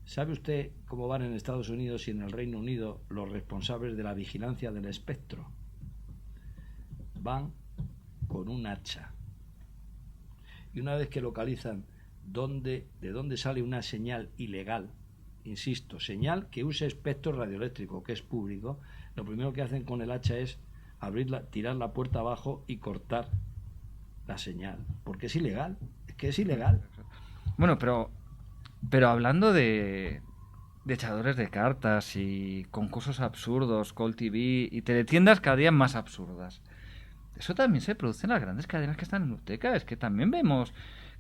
¿sabe usted cómo van en Estados Unidos y en el Reino Unido los responsables de la vigilancia del espectro? Van con un hacha. Y una vez que localizan de dónde sale una señal ilegal, insisto, señal que use espectro radioeléctrico, que es público, lo primero que hacen con el hacha es tirar la puerta abajo y cortar la señal, porque es ilegal, es que es ilegal. Bueno, pero hablando de echadores de cartas y concursos absurdos, Call TV y teletiendas cada día más absurdas, eso también se produce en las grandes cadenas que están en Uteca. Es que también vemos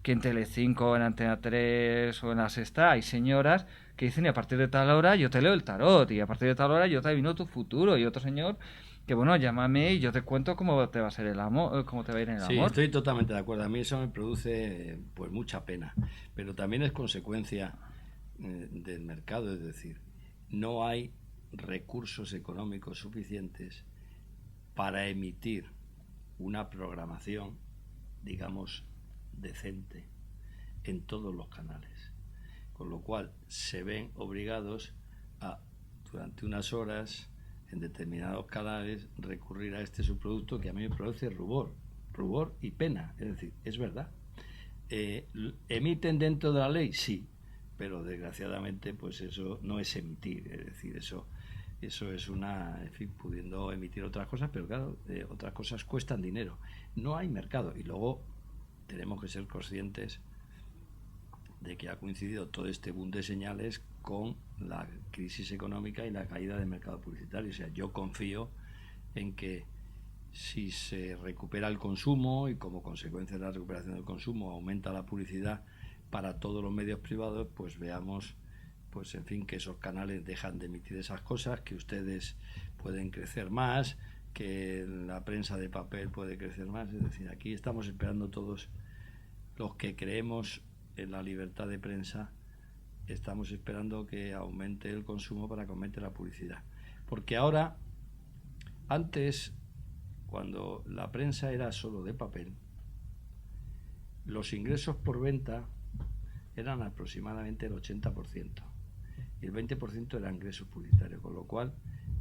que en Telecinco, en Antena 3 o en La Sexta hay señoras que dicen, y a partir de tal hora yo te leo el tarot, y a partir de tal hora yo te adivino tu futuro, y otro señor que, bueno, llámame y yo te cuento cómo te va a ser el amor, cómo te va a ir en el Sí, amor. estoy totalmente de acuerdo. A mí eso me produce pues mucha pena, pero también es consecuencia del mercado, es decir, no hay recursos económicos suficientes para emitir una programación, digamos, decente en todos los canales, con lo cual se ven obligados a, durante unas horas, en determinados canales, recurrir a este subproducto que a mí me produce rubor y pena. Es decir, es verdad. ¿Emiten dentro de la ley? Sí, pero desgraciadamente pues eso no es emitir, es decir, eso es una, en fin, pudiendo emitir otras cosas, pero claro, otras cosas cuestan dinero. No hay mercado. Y luego tenemos que ser conscientes de que ha coincidido todo este boom de señales con la crisis económica y la caída del mercado publicitario. O sea, yo confío en que si se recupera el consumo y como consecuencia de la recuperación del consumo aumenta la publicidad para todos los medios privados, pues veamos, pues en fin, que esos canales dejan de emitir esas cosas, que ustedes pueden crecer más, que la prensa de papel puede crecer más. Es decir, aquí estamos esperando todos los que creemos en la libertad de prensa, estamos esperando que aumente el consumo para que aumente la publicidad. Porque ahora, antes, cuando la prensa era solo de papel, los ingresos por venta eran aproximadamente el 80% y el 20% eran ingresos publicitarios, con lo cual,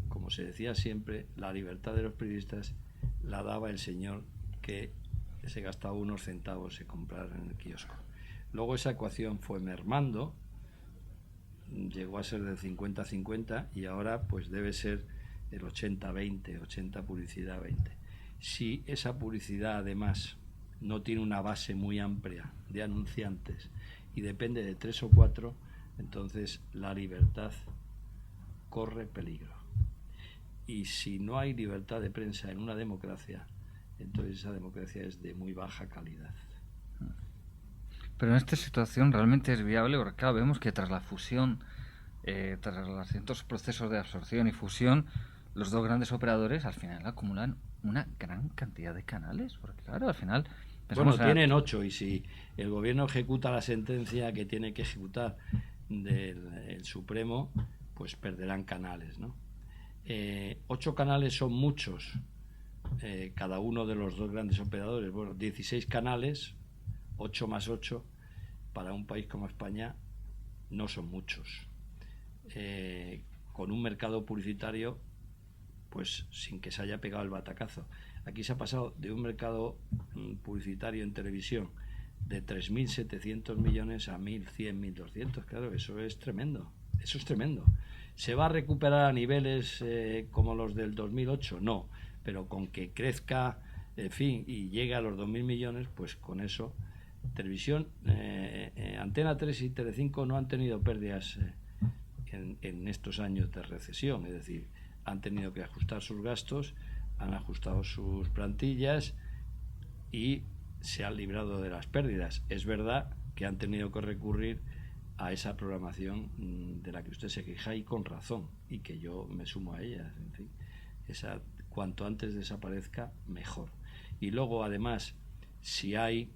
como se decía siempre, la libertad de los periodistas la daba el señor que se gastaba unos centavos en comprar en el kiosco. Luego esa ecuación fue mermando, llegó a ser del 50-50 y ahora pues debe ser el 80-20, 80 publicidad 20. Si esa publicidad además no tiene una base muy amplia de anunciantes y depende de 3 o 4, entonces la libertad corre peligro. Y si no hay libertad de prensa en una democracia, entonces esa democracia es de muy baja calidad. Pero en esta situación realmente es viable, porque claro, vemos que tras la fusión, tras los distintos procesos de absorción y fusión, los dos grandes operadores al final acumulan una gran cantidad de canales, porque claro, al final... Bueno, tienen 8 y si el gobierno ejecuta la sentencia que tiene que ejecutar del Supremo, pues perderán canales, ¿no? 8 canales son muchos, cada uno de los dos grandes operadores. Bueno, 16 canales, 8 más 8, para un país como España no son muchos. Con un mercado publicitario, pues sin que se haya pegado el batacazo. Aquí se ha pasado de un mercado publicitario en televisión de 3.700 millones a 1.100, 1.200. Claro, eso es tremendo. Eso es tremendo. ¿Se va a recuperar a niveles como los del 2008? No, pero con que crezca, en fin, y llegue a los 2.000 millones, pues con eso. Televisión, Antena 3 y Telecinco no han tenido pérdidas en estos años de recesión, es decir, han tenido que ajustar sus gastos, han ajustado sus plantillas y se han librado de las pérdidas. Es verdad que han tenido que recurrir a esa programación de la que usted se queja, y con razón, y que yo me sumo a ella. En fin, esa, cuanto antes desaparezca, mejor. Y luego, además, si hay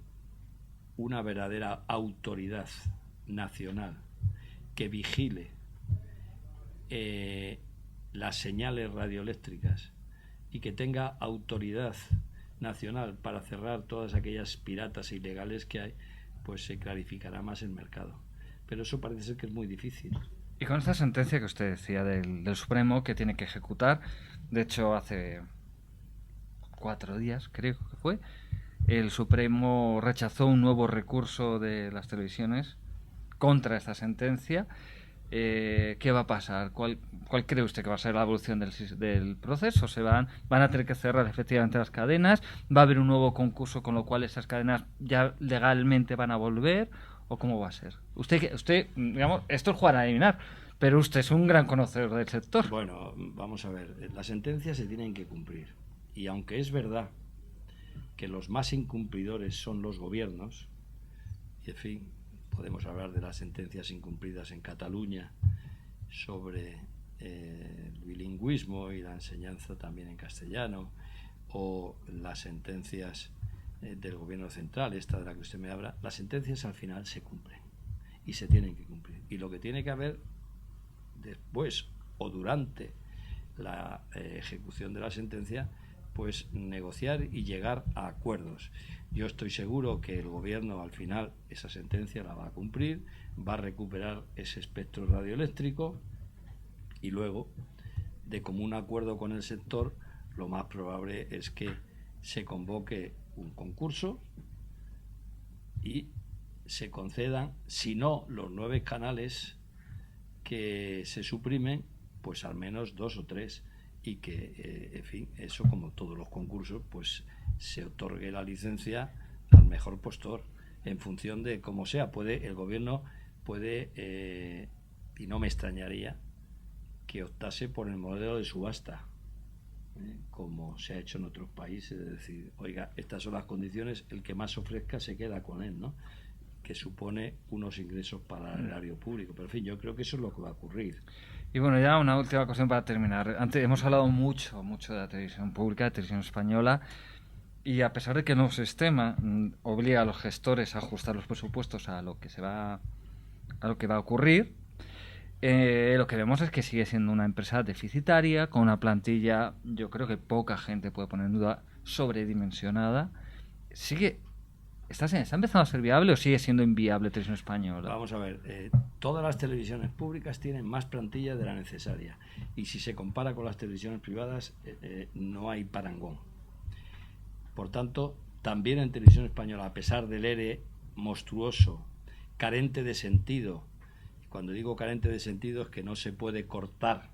una verdadera autoridad nacional que vigile las señales radioeléctricas y que tenga autoridad nacional para cerrar todas aquellas piratas ilegales que hay, pues se clarificará más el mercado. Pero eso parece ser que es muy difícil. Y con esta sentencia que usted decía del Supremo que tiene que ejecutar, de hecho hace 4 días, creo que fue, el Supremo rechazó un nuevo recurso de las televisiones contra esta sentencia. ¿Qué va a pasar? ¿Cuál cree usted que va a ser la evolución del proceso? ¿Van a tener que cerrar efectivamente las cadenas? ¿Va a haber un nuevo concurso con lo cual esas cadenas ya legalmente van a volver? ¿O cómo va a ser? Usted, digamos, esto es jugar a adivinar, pero usted es un gran conocedor del sector. Bueno, vamos a ver, las sentencias se tienen que cumplir. Y aunque es verdad que los más incumplidores son los gobiernos, y en fin, podemos hablar de las sentencias incumplidas en Cataluña sobre el bilingüismo y la enseñanza también en castellano, o las sentencias del gobierno central, esta de la que usted me habla. Las sentencias al final se cumplen y se tienen que cumplir. Y lo que tiene que haber después o durante la ejecución de la sentencia, pues negociar y llegar a acuerdos. Yo estoy seguro que el gobierno al final esa sentencia la va a cumplir, va a recuperar ese espectro radioeléctrico, y luego, de común acuerdo con el sector, lo más probable es que se convoque un concurso y se concedan, si no los 9 canales que se suprimen, pues al menos 2 o 3, y que, en fin, eso, como todos los concursos, pues se otorgue la licencia al mejor postor en función de cómo sea. El gobierno puede, y no me extrañaría, que optase por el modelo de subasta, como se ha hecho en otros países, es decir, oiga, estas son las condiciones, el que más ofrezca se queda con él, ¿no? Que supone unos ingresos para el erario público. Pero en fin, yo creo que eso es lo que va a ocurrir. Y bueno, ya una última cuestión para terminar. Antes hemos hablado mucho de la televisión pública, de televisión española, y a pesar de que el nuevo sistema obliga a los gestores a ajustar los presupuestos a lo que va a ocurrir, lo que vemos es que sigue siendo una empresa deficitaria, con una plantilla, yo creo que poca gente puede poner en duda, sobredimensionada. ¿Está empezando a ser viable o sigue siendo inviable Televisión Española? Vamos a ver, todas las televisiones públicas tienen más plantilla de la necesaria, y si se compara con las televisiones privadas, no hay parangón. Por tanto, también en Televisión Española, a pesar del ERE monstruoso, carente de sentido, cuando digo carente de sentido es que no se puede cortar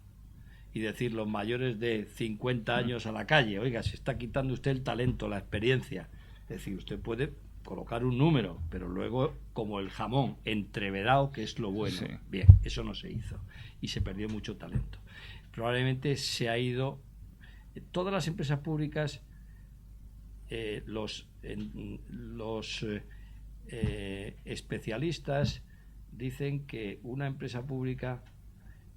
y decir los mayores de 50 años a la calle, oiga, se está quitando usted el talento, la experiencia. Es decir, usted puede colocar un número, pero luego, como el jamón, entreverado, que es lo bueno. Sí. Bien, eso no se hizo y se perdió mucho talento. Probablemente se ha ido. Todas las empresas públicas, los especialistas dicen que una empresa pública,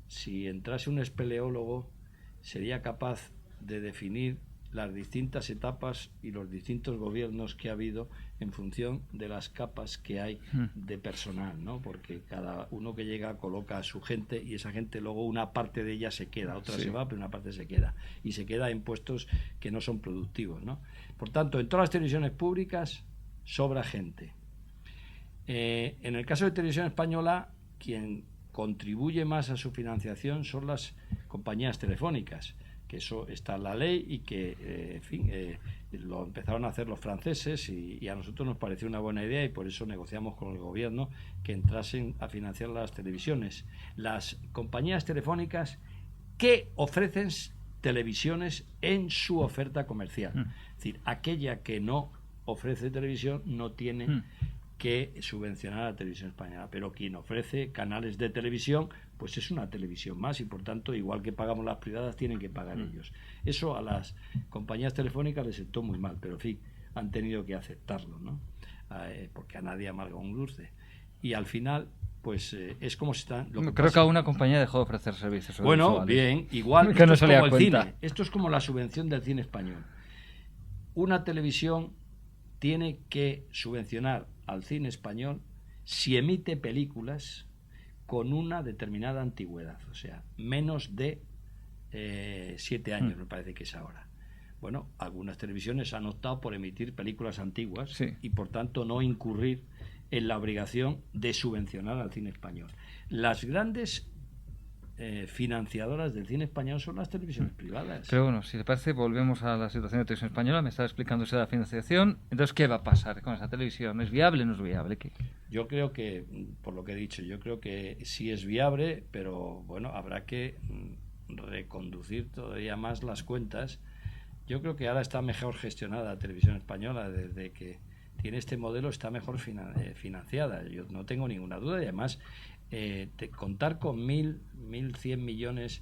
si entrase un espeleólogo, sería capaz de definir las distintas etapas y los distintos gobiernos que ha habido en función de las capas que hay de personal, ¿no? Porque cada uno que llega coloca a su gente, y esa gente luego una parte de ella se queda, otra se va, pero una parte se queda, y se queda en puestos que no son productivos, ¿no? Por tanto, en todas las televisiones públicas sobra gente. En el caso de Televisión Española, quien contribuye más a su financiación son las compañías telefónicas, que eso está en la ley y que, en fin, lo empezaron a hacer los franceses y a nosotros nos pareció una buena idea y por eso negociamos con el gobierno que entrasen a financiar las televisiones. Las compañías telefónicas que ofrecen televisiones en su oferta comercial. Es decir, aquella que no ofrece televisión no tiene que subvencionar a la televisión española, pero quien ofrece canales de televisión, pues es una televisión más y por tanto, igual que pagamos las privadas, tienen que pagar ellos. Eso a las compañías telefónicas les sentó muy mal, pero en fin, han tenido que aceptarlo, ¿no? Porque a nadie amarga un dulce. Y al final, pues es como si están... Creo que alguna compañía dejó de ofrecer servicios. Bueno, bien, igual que no esto es como el cuenta. cine. Esto es como la subvención del cine español. Una televisión tiene que subvencionar al cine español si emite películas con una determinada antigüedad, o sea, menos de 7 años, me parece que es ahora. Bueno, algunas televisiones han optado por emitir películas antiguas y por tanto no incurrir en la obligación de subvencionar al cine español. Las grandes financiadoras del cine español son las televisiones privadas. Pero bueno, si te parece, volvemos a la situación de televisión española. Me estaba explicando usted la financiación. Entonces, ¿qué va a pasar con esa televisión? ¿Es viable o no es viable? ¿Qué? Yo creo que, por lo que he dicho, yo creo que sí es viable, pero bueno, habrá que reconducir todavía más las cuentas. Yo creo que ahora está mejor gestionada la televisión española, desde que tiene este modelo está mejor financiada. Yo no tengo ninguna duda y además contar con 1.100 millones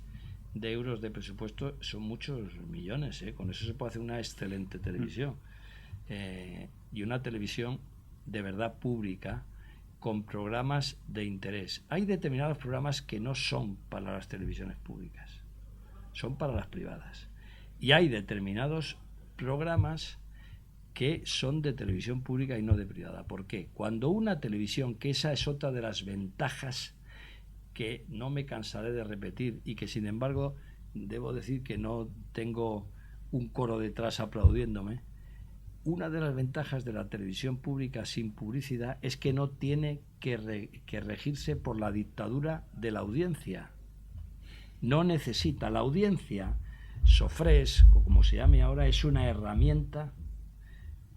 de euros de presupuesto son muchos millones, con eso se puede hacer una excelente televisión y una televisión de verdad pública con programas de interés. Hay determinados programas que no son para las televisiones públicas, son para las privadas, y hay determinados programas que son de televisión pública y no de privada. ¿Por qué? Cuando una televisión, que esa es otra de las ventajas que no me cansaré de repetir y que sin embargo debo decir que no tengo un coro detrás aplaudiéndome, una de las ventajas de la televisión pública sin publicidad es que no tiene que regirse por la dictadura de la audiencia. No necesita. La audiencia, Sofres, o como se llame ahora, es una herramienta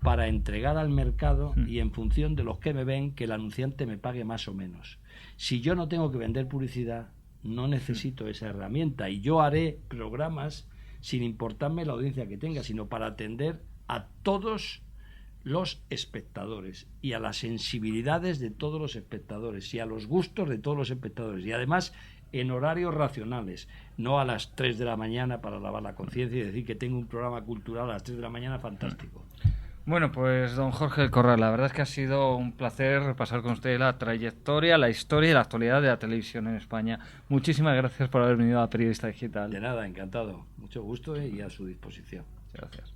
para entregar al mercado y en función de los que me ven, que el anunciante me pague más o menos. Si yo no tengo que vender publicidad, no necesito esa herramienta y yo haré programas sin importarme la audiencia que tenga, sino para atender a todos los espectadores y a las sensibilidades de todos los espectadores y a los gustos de todos los espectadores y además en horarios racionales, no a las 3 de la mañana para lavar la conciencia y decir que tengo un programa cultural a las 3 de la mañana fantástico. Bueno, pues don Jorge del Corral, la verdad es que ha sido un placer repasar con usted la trayectoria, la historia y la actualidad de la televisión en España. Muchísimas gracias por haber venido a Periodista Digital. De nada, encantado. Mucho gusto y a su disposición. Gracias.